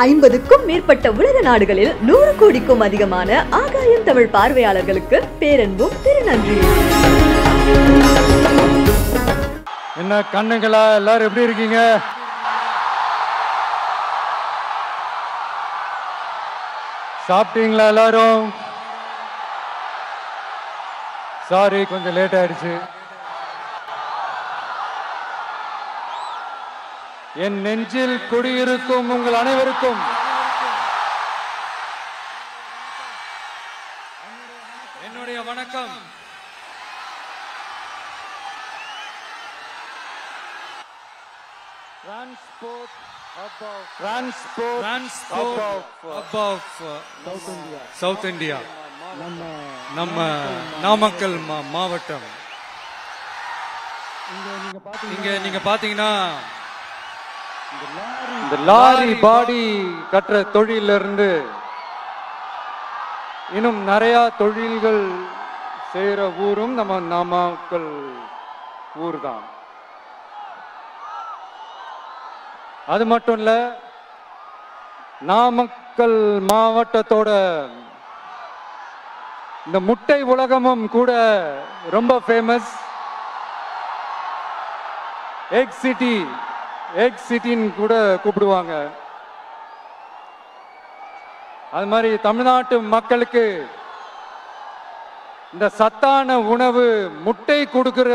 50க்கும் மேற்பட்ட உலக நாடுகளில் 100 கோடிக்கும் அதிகமான ஆகாயம் தமிழ் பார்வையாளர்களுக்கு பேரன்பும் திருநன்றி. என்ன கண்ணுங்களா, எல்லாரும் எப்படி இருக்கீங்க? சாப்பிட்டீங்களா எல்லாரும்? சாரி, கொஞ்சம் லேட் ஆயிடுச்சு. என் நெஞ்சில் குடியிருக்கும் உங்கள் அனைவருக்கும் என்னுடைய வணக்கம். சவுத் இந்தியா, நம்ம நாமக்கல் மாவட்டம். இங்க நீங்க பாத்தீங்கன்னா இந்த லாரி பாடி கட்டுற தொழில இருந்து இன்னும் நிறைய தொழில்கள் செய்யற ஊரும் நம்ம நாமக்கல் ஊர் தான். அது மட்டும் இல்ல, நாமக்கல் மாவட்டத்தோட இந்த முட்டை உலகமும் கூட ரொம்ப ஃபேமஸ். எக் சிட்டின்னு கூட கூப்பிடுவாங்க. அது மாதிரி தமிழ்நாட்டு மக்களுக்கு இந்த சத்தான உணவு முட்டை கொடுக்கிற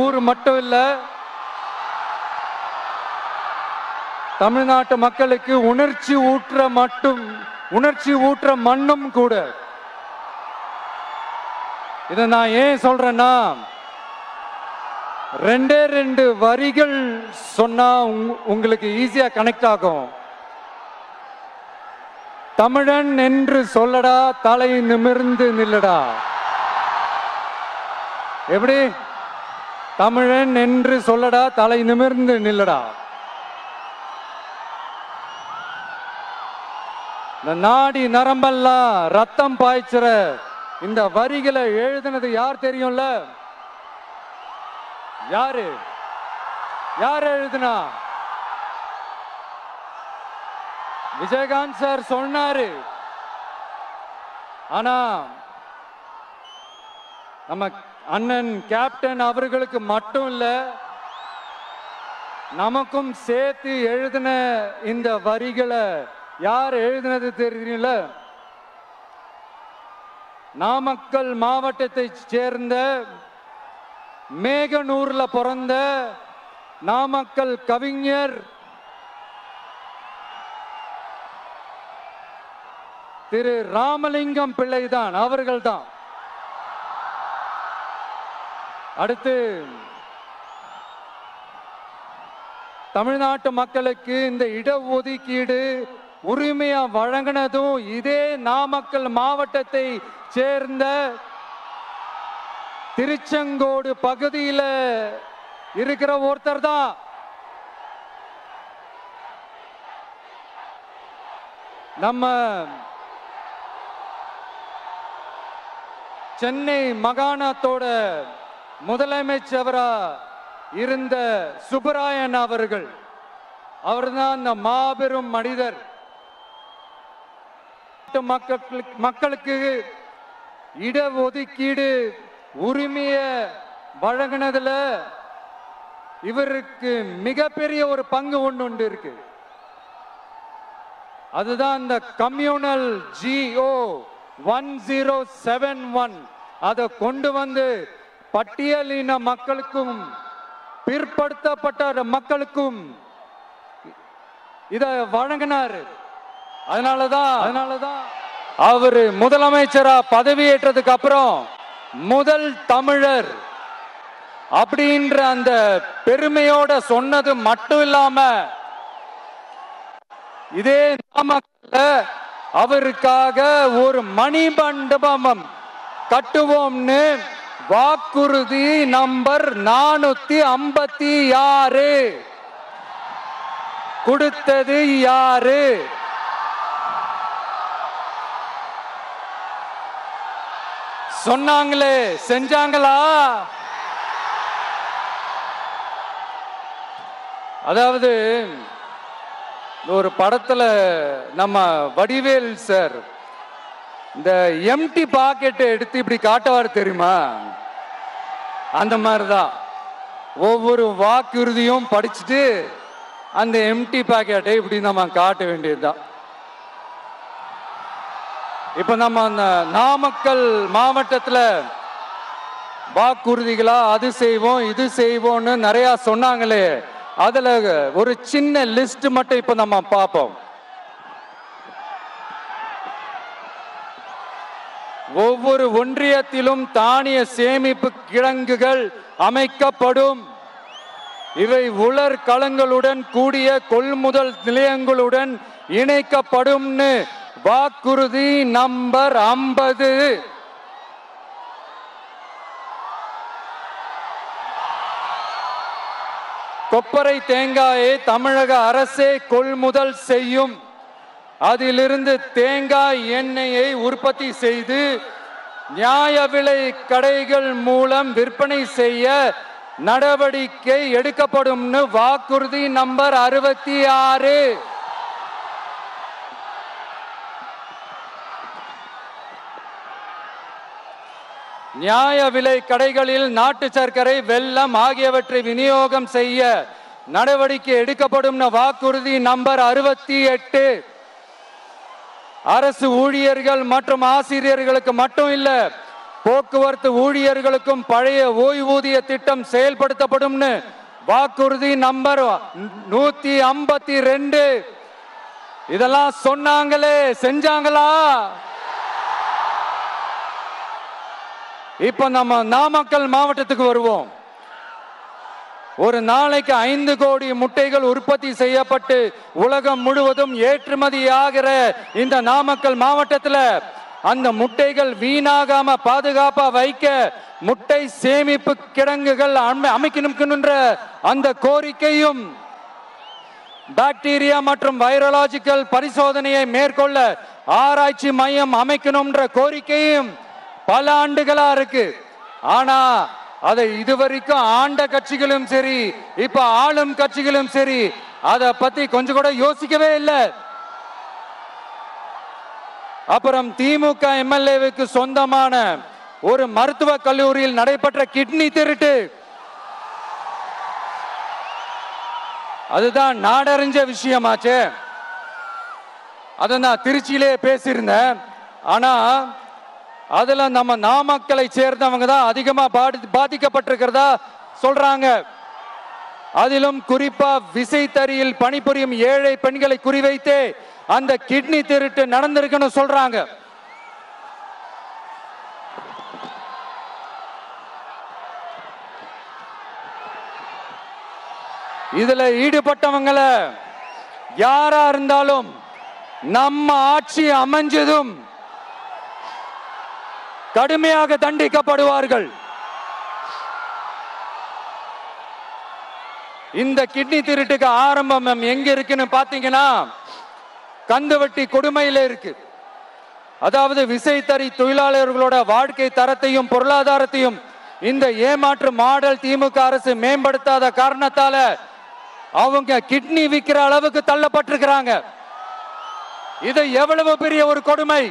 ஊர் மட்டும் இல்ல, தமிழ்நாட்டு மக்களுக்கு உணர்ச்சி ஊற்ற மண்ணும் கூட. இதை நான் ஏன் சொல்றேன்னா, ரெண்டு வரிகள் சொன்னா உங்களுக்கு ஈஸியா கனெக்ட் ஆகும். தமிழன் என்று சொல்லடா, தலை நிமிர்ந்து நில்லடா. எப்படி? தமிழன் என்று சொல்லடா, தலை நிமிர்ந்து நில்லடா. இந்த நாடி நரம்பெல்லாம் ரத்தம் பாய்ச்சுற இந்த வரிகளை எழுதினது யார் தெரியும்ல? யார் எழுதுனா? விஜயகாந்த் சார் சொன்னாரு. ஆனா நம்ம அண்ணன் கேப்டன் அவர்களுக்கு மட்டும் இல்ல, நமக்கும் சேர்த்து எழுதின இந்த வரிகளை யார் எழுதினது தெரியும்ல? நாமக்கல் மாவட்டத்தை சேர்ந்த மேகனூர்ல பிறந்த நாமக்கல் கவிஞர் திரு ராமலிங்கம் பிள்ளைதான், அவர்கள்தான். அடுத்து தமிழ்நாட்டு மக்களுக்கு இந்த இடஒதுக்கீடு உரிமையா வழங்கினதும் இதே நாமக்கல் மாவட்டத்தை சேர்ந்த திருச்செங்கோடு பகுதியில் இருக்கிற ஒருத்தர் தான். நம்ம சென்னை மாகாணத்தோட முதலமைச்சரா இருந்த சுப்பராயன் அவர்கள். அவர்தான் அந்த மாபெரும் மனிதர். மக்களுக்கு இடஒதுக்கீடு உரிமைய வழங்கினதுல இவருக்கு மிகப்பெரிய ஒரு பங்கு ஒன்று இருக்கு. அதுதான் இந்த கம்யூனல் GO 1071 அதை கொண்டு வந்து பட்டியலின மக்களுக்கும் பிற்படுத்தப்பட்ட மக்களுக்கும் இத வழங்கினார். அதனாலதான் அவரு முதலமைச்சரா பதவியேற்றதுக்கு அப்புறம் முதல் தமிழர் அப்படின்ற அந்த பெருமையோட சொன்னது மட்டும் இல்லாம, இதே நாமக்கல்ல அவருக்காக ஒரு மணிமண்டபம் கட்டுவோம்னு வாக்குறுதி நம்பர் 456 கொடுத்தது யாரு? சொன்னாங்களே, செஞ்சாங்களா? அதாவது ஒரு படத்துல நம்ம வடிவேல் சார் இந்த எம்டி பாக்கெட்டை எடுத்து இப்படி காட்டுவார் தெரியுமா? அந்த மாதிரிதான் ஒவ்வொரு வாக்குறுதியும் படிச்சுட்டு அந்த எம்டி பாக்கெட்டை இப்படி நம்ம காட்ட வேண்டியதுதான். இப்ப நம்ம அந்த நாமக்கல் மாவட்டத்துல வாக்குறுதிகளா அது செய்வோம் இது செய்வோம்னு நிறைய சொன்னாங்களே, அதுல ஒரு சின்ன லிஸ்ட் மட்டும் இப்ப நம்ம பார்ப்போம். ஒவ்வொரு ஒன்றியத்திலும் தானிய சேமிப்பு கிடங்குகள் அமைக்கப்படும். இவை உலர் களங்களுடன் கூடிய கொள்முதல் நிலையங்களுடன் இணைக்கப்படும். வாக்குறுதி நம்பர் 50. கொப்பரை தேங்காயை தமிழக அரசே கொள்முதல் செய்யும். அதிலிருந்து தேங்காய் எண்ணெயை உற்பத்தி செய்து நியாய விலை கடைகள் மூலம் விற்பனை செய்ய நடவடிக்கை எடுக்கப்படும். வாக்குறுதி நம்பர் 66. நியாய விலை கடைகளில் நாட்டு சர்க்கரை வெல்லம் ஆகியவற்றை விநியோகம் செய்ய நடவடிக்கை எடுக்கப்படும். வாக்குறுதி நம்பர் 68. அரசு ஊழியர்கள் மற்றும் ஆசிரியர்களுக்கு மட்டும் இல்ல, போக்குவரத்து ஊழியர்களுக்கும் பழைய ஓய்வூதிய திட்டம் செயல்படுத்தப்படும். வாக்குறுதி நம்பர் 152. இதெல்லாம் சொன்னாங்களே, செஞ்சாங்களா? இப்ப நம்ம நாமக்கல் மாவட்டத்துக்கு வருவோம். ஒரு நாளைக்கு 5 கோடி முட்டைகள் உற்பத்தி செய்யப்பட்டு உலகம் முழுவதும் ஏற்றுமதி ஆகிற இந்த நாமக்கல் மாவட்டத்தில் அந்த முட்டைகள் வீணாகாம பாதுகாப்பா வைக்க முட்டை சேமிப்பு கிடங்குகள் அமைக்கணும்ன்ற அந்த கோரிக்கையும், பாக்டீரியா மற்றும் வைரலாஜிக்கல் பரிசோதனையை மேற்கொள்ள ஆராய்ச்சி மையம் அமைக்கணும்ன்ற கோரிக்கையும் பல ஆண்டுகளா இருக்கு. ஆனா அதை இதுவரைக்கும் ஆண்ட கட்சிகளும் சரி, இப்ப ஆளும் கட்சிகளும் சரி, அதை பத்தி கொஞ்சம் கூட யோசிக்கவே இல்லை. அப்புறம் திமுக எம்எல்ஏவுக்கு சொந்தமான ஒரு மருத்துவ கல்லூரியில் நடைபெற்ற கிட்னி திருட்டு, அதுதான் நாடறிஞ்ச விஷயமாச்சே. அதை நான் திருச்சியிலே பேசியிருந்தேன். ஆனா அதுல நம்ம நாமக்கலை சேர்ந்தவங்க தான் அதிகமா பாதிக்கப்பட்டிருக்கிறதா சொல்றாங்க. அதிலும் குறிப்பா விசைத்தறியில் பணிபுரியும் ஏழை பெண்களை குறிவைத்து அந்த கிட்னி திருட்டு நடந்திருக்குன்னு சொல்றாங்க. இதுல ஈடுபட்டவங்கள யாரா இருந்தாலும் நம்ம ஆட்சி அமைஞ்சதும் கடுமையாக தண்டிக்கப்படுவார்கள். இந்த கிட்னி திருட்டுக்கு ஆரம்பம் எங்க இருக்குன்னு பாத்தீங்கன்னா கந்துவட்டி கொடுமையில இருக்கு. அதாவது விசைத்தறி தொழிலாளர்களோட வாழ்க்கை தரத்தையும் பொருளாதாரத்தையும் இந்த ஏமாற்று மாடல் திமுக அரசு மேம்படுத்தாத காரணத்தால அவங்க கிட்னி விற்கிற அளவுக்கு தள்ளப்பட்டிருக்கிறாங்க. இது எவ்வளவு பெரிய ஒரு கொடுமை!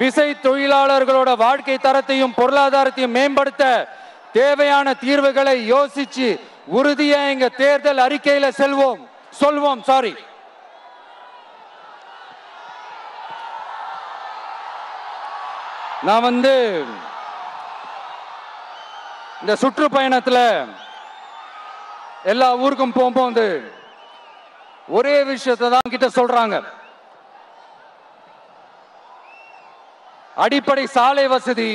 விசை தொழிலாளர்களோட வாழ்க்கை தரத்தையும் பொருளாதாரத்தையும் மேம்படுத்த தேவையான தீர்வுகளை யோசிச்சு உறுதியா எங்க தேர்தல் அறிக்கையில சொல்வோம். நான் இந்த சுற்றுப்பயணத்துல எல்லா ஊருக்கும் போகும்போது ஒரே விஷயத்தை தான் கிட்ட சொல்றாங்க. அடிப்படை சாலை வசதி,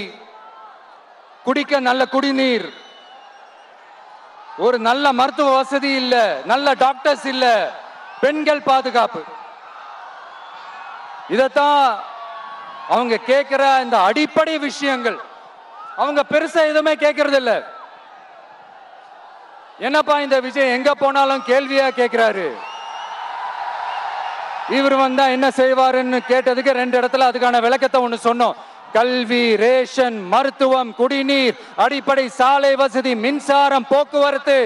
குடிக்க நல்ல குடிநீர், ஒரு நல்ல மருத்துவ வசதி இல்ல, நல்ல டாக்டர்ஸ் இல்ல, பெண்கள் பாதுகாப்பு. இதத்தான் அவங்க கேட்கிற இந்த அடிப்படை விஷயங்கள். அவங்க பெருசா எதுவுமே கேட்கறது இல்ல. என்னப்பா இந்த விஜய் எங்க போனாலும் கேள்வியா கேட்கிறாரு, இவர் வந்தா என்ன செய்வாருன்னு கேட்டதுக்கு 2 இடத்துல அதுக்கான விளக்கத்தை ஒண்ணு சொன்னோம். கல்வி, ரேஷன், மருத்துவம், குடிநீர், அடிப்படை சாலை வசதி, மின்சாரம், போக்குவரத்து,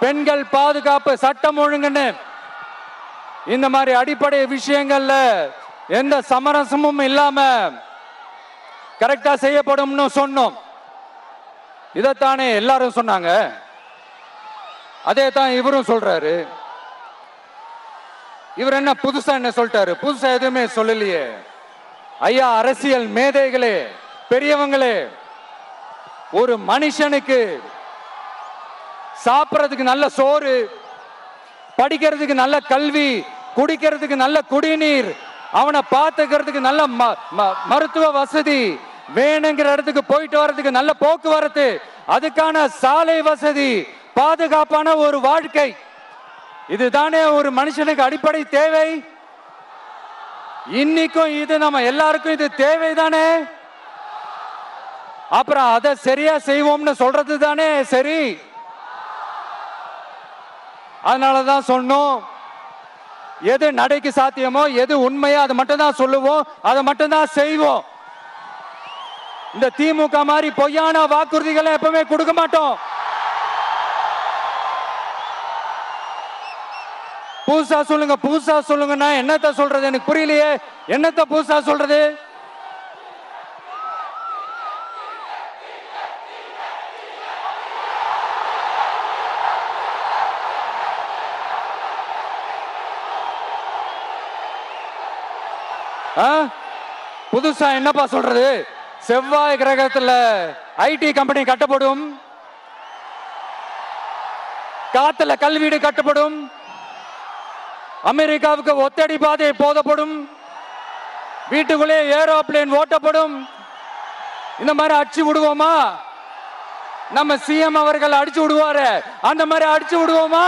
பெண்கள் பாதுகாப்பு, சட்டம் ஒழுங்குன்னு இந்த மாதிரி அடிப்படை விஷயங்கள்ல எந்த சமரசமும் இல்லாம கரெக்டா செய்யப்படும்னு சொன்னோம். இதத்தானே எல்லாரும் சொன்னாங்க, அதே தான் இவரும் சொல்றாரு. இவர் என்ன புதுசா என்ன சொல்லிட்டாரு? புதுசா எதுவுமே சொல்லலையே. ஐயா, அரசியல் மேதைகளே, பெரியவங்களே, ஒரு மனுஷனுக்கு சாப்பிடறதுக்கு நல்ல சோறு, படிக்கிறதுக்கு நல்ல கல்வி, குடிக்கிறதுக்கு நல்ல குடிநீர், அவனை பார்த்துக்கிறதுக்கு நல்ல மருத்துவ வசதி, வேணுங்கிற இடத்துக்கு போயிட்டு வர்றதுக்கு நல்ல போக்குவரத்து, அதுக்கான சாலை வசதி, பாதுகாப்பான ஒரு வாழ்க்கை, இதுதானே ஒரு மனுஷனுக்கு அடிப்படை தேவை. இன்னைக்கும் இது நம்ம எல்லாருக்கும் இது தேவைதானே. அப்புறம் அதை சரியா செய்வோம்னு சொல்றது தானே சரி. அதனாலதான் சொன்னோம், எது நடைக்கு சாத்தியமோ, எது உண்மையோ அதை மட்டும் தான் சொல்லுவோம், அதை மட்டும் தான் செய்வோம். இந்த திமுக மாதிரி பொய்யான வாக்குறுதிகளை எப்பவுமே கொடுக்க மாட்டோம். புதுசா சொல்லுங்க, புதுசா சொல்லுங்கன்னா என்னத்த சொல்றது? எனக்கு புரியலையே, என்னத்த புதுசா சொல்றது? புதுசா என்னப்பா சொல்றது? செவ்வாய் கிரகத்துல ஐடி கம்பெனி கட்டப்படும், காத்துல கல்வீடு கட்டப்படும், அமெரிக்காவுக்கு ஒத்தடி பாதை போதப்படும், வீட்டுக்குள்ளே ஏரோப்ளேன் ஓட்டப்படும். இந்த மாதிரி அடிச்சு விடுவோமா? நம்ம சிஎம் அவர்கள் அடிச்சு விடுவாரு, அந்த மாதிரி அடிச்சு விடுவோமா?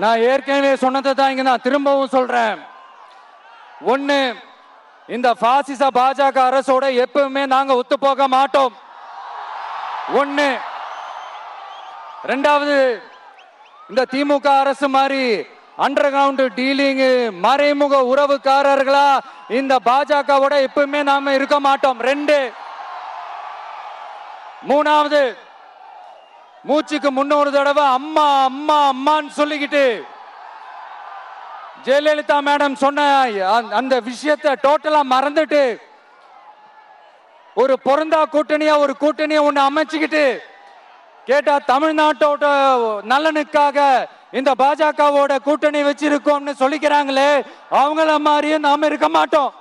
நான் ஏற்கனவே சொன்னதை தான் இங்க நான் திரும்பவும் சொல்றேன். ஒண்ணு, இந்த பாசிச பாஜக அரசோட எப்பவுமே நாங்க ஒத்து போக மாட்டோம். ஒண்ணு. ரெண்டாவது, இந்த திமுக அரசு மாதிரி அண்டர் கிரவுண்ட் டீலிங், மறைமுக உறவுக்காரர்களா இந்த பாஜகவோட எப்பவுமே நாம இருக்க மாட்டோம். ரெண்டு. மூணாவது, மூச்சுக்கு முன்னொரு தடவை அம்மா அம்மா அம்மான்னு சொல்லிக்கிட்டு ஜெயலலிதா மேடம் சொன்ன அந்த விஷயத்தை டோட்டலா மறந்துட்டு ஒரு பொருந்தா கூட்டணியா ஒரு கூட்டணியை ஒண்ணு அமைச்சுக்கிட்டு கேட்டா தமிழ்நாட்டோட நலனுக்காக இந்த பாஜகவோட கூட்டணி வச்சிருக்கோம்னு சொல்லிக்கிறாங்களே, அவங்கள மாதிரியே நாம இருக்க மாட்டோம்.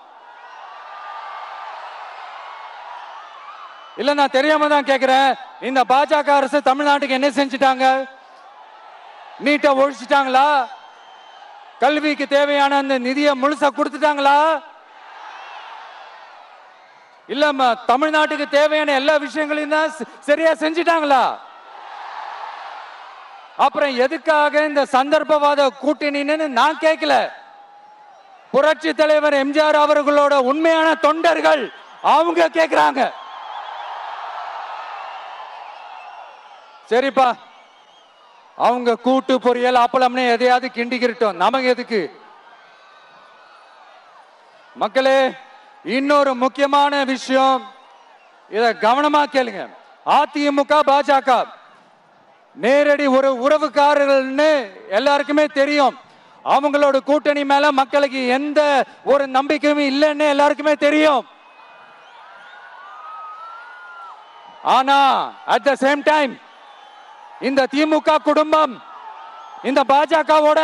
இல்ல, நான் தெரியாம தான் கேக்குறேன். இந்த பாஜக அரசு தமிழ்நாட்டுக்கு என்ன செஞ்சிட்டாங்க? நீட்டை ஒழிச்சிட்டாங்களா? கல்விக்கு தேவையான அந்த நிதியை முழுசா கொடுத்துட்டாங்களா? இல்ல தமிழ்நாட்டுக்கு தேவையான எல்லா விஷயங்களையும் தான் சரியா செஞ்சிட்டாங்களா? அப்புறம் எதுக்காக இந்த சந்தர்ப்பவாத கூட்டணின்னு நான் கேட்கல. புரட்சி தலைவர் எம்ஜிஆர் அவர்களோட உண்மையான தொண்டர்கள் அவங்க கேக்குறாங்க. சரிப்பா, அவங்க கூட்டு பொரியல் அப்பளம்னு எதையாவது கிண்டிக்கிட்டோம், நமக்கு எதுக்கு? மக்களே, இன்னொரு முக்கியமான விஷயம், இத கவனமா கேளுங்க. அதிமுக பாஜக நேரடி ஒரு உறவுக்காரர்கள்னு எல்லாருக்குமே தெரியும். அவங்களோட கூட்டணி மேல மக்களுக்கு எந்த ஒரு நம்பிக்கையும் இல்லைன்னு எல்லாருக்குமே தெரியும். ஆனா அட் த சேம் டைம் இந்த திமுக குடும்பம் இந்த பாஜகவோட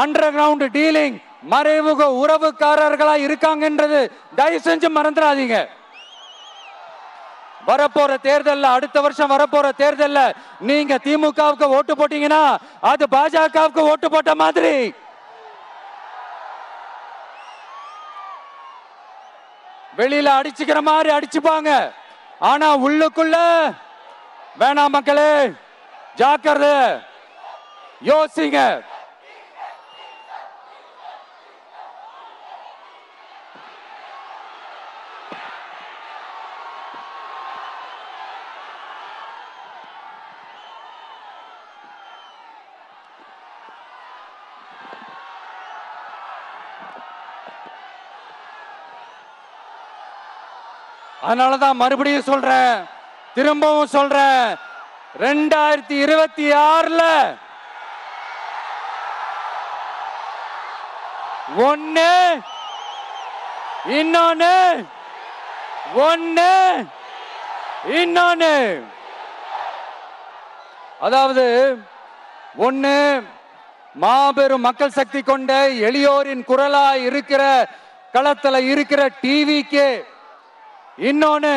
அண்டர் கிரவுண்ட் டீலிங், மறைமுக உறவுக்காரர்களா இருக்காங்கன்றது தயவு செஞ்சு மறந்துடாதீங்க. வரப்போற தேர்தல்ல, அடுத்த வருஷம் வரப்போற தேர்தல்ல நீங்க திமுகவுக்கு ஓட்டு போட்டீங்கன்னா அது பாஜகவுக்கு ஓட்டு போட்ட மாதிரி. வெளியில அடிச்சுக்கிற மாதிரி அடிச்சுப்பாங்க, ஆனா உள்ளுக்குள்ள வேணாம் மக்களே, ஜாக்கிரதை, யோசிங்க. அதனாலதான் மறுபடியும் சொல்றேன், திரும்பவும் சொல்றேன், 2026ல ஒண்ணு இன்னொன்னு அதாவது ஒண்ணு மாபெரும் மக்கள் சக்தி கொண்ட எளியோரின் குரலா இருக்கிற களத்துல இருக்கிற டிவிக்கு, இன்னொன்னு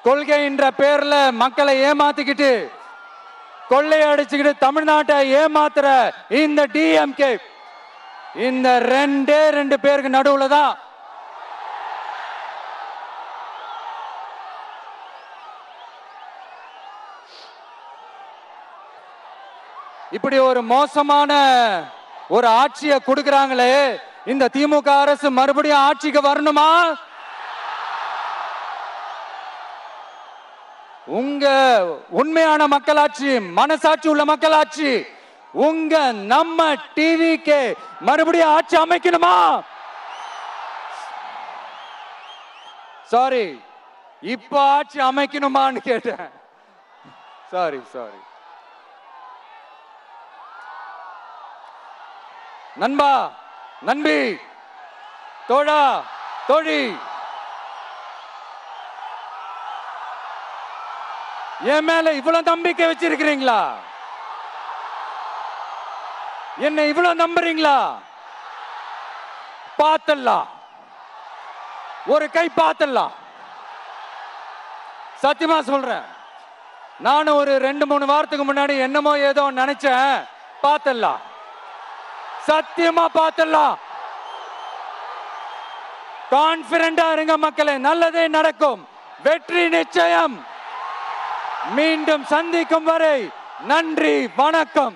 கொள்கைன்ற பேர்ல மக்களை ஏமாத்திக்கிட்டு கொள்ளையடிச்சுக்கிட்டு தமிழ்நாட்டை ஏமாத்துற இந்த டிஎம்கே. இந்த ரெண்டு பேருக்கு நடுவுல தான் இப்படி ஒரு மோசமான ஒரு ஆட்சியை கொடுக்கறாங்களே, இந்த திமுக அரசு மறுபடியும் ஆட்சிக்கு வரணுமா? உங்க உண்மையான மக்களாட்சி, மனசாட்சி உள்ள மக்களாட்சி, உங்க நம்ம டிவிக்கு மறுபடியும் ஆட்சி அமைக்கணுமா? சாரி, இப்ப ஆட்சி அமைக்கணுமான்னு கேட்டேன். சாரி. நண்பா, நண்பி, தோழா, தோழி, என் மேல இவ்வளவு நம்பிக்கை வச்சிருக்கிறீங்களா? என்ன இவ்வளவு நம்புறீங்களா? பார்த்தலாம், ஒரு கை பார்த்தலாம். சத்தியமா சொல்றேன், நானும் ஒரு 2-3 வாரத்துக்கு முன்னாடி என்னமோ ஏதோ நினைச்சேன். பார்த்தலாம், சத்தியமா பார்த்தலாம். கான்பிடண்டா இருங்க மக்களே, நல்லதே நடக்கும், வெற்றி நிச்சயம். மீண்டும் சந்திக்கும் வரை நன்றி, வணக்கம்.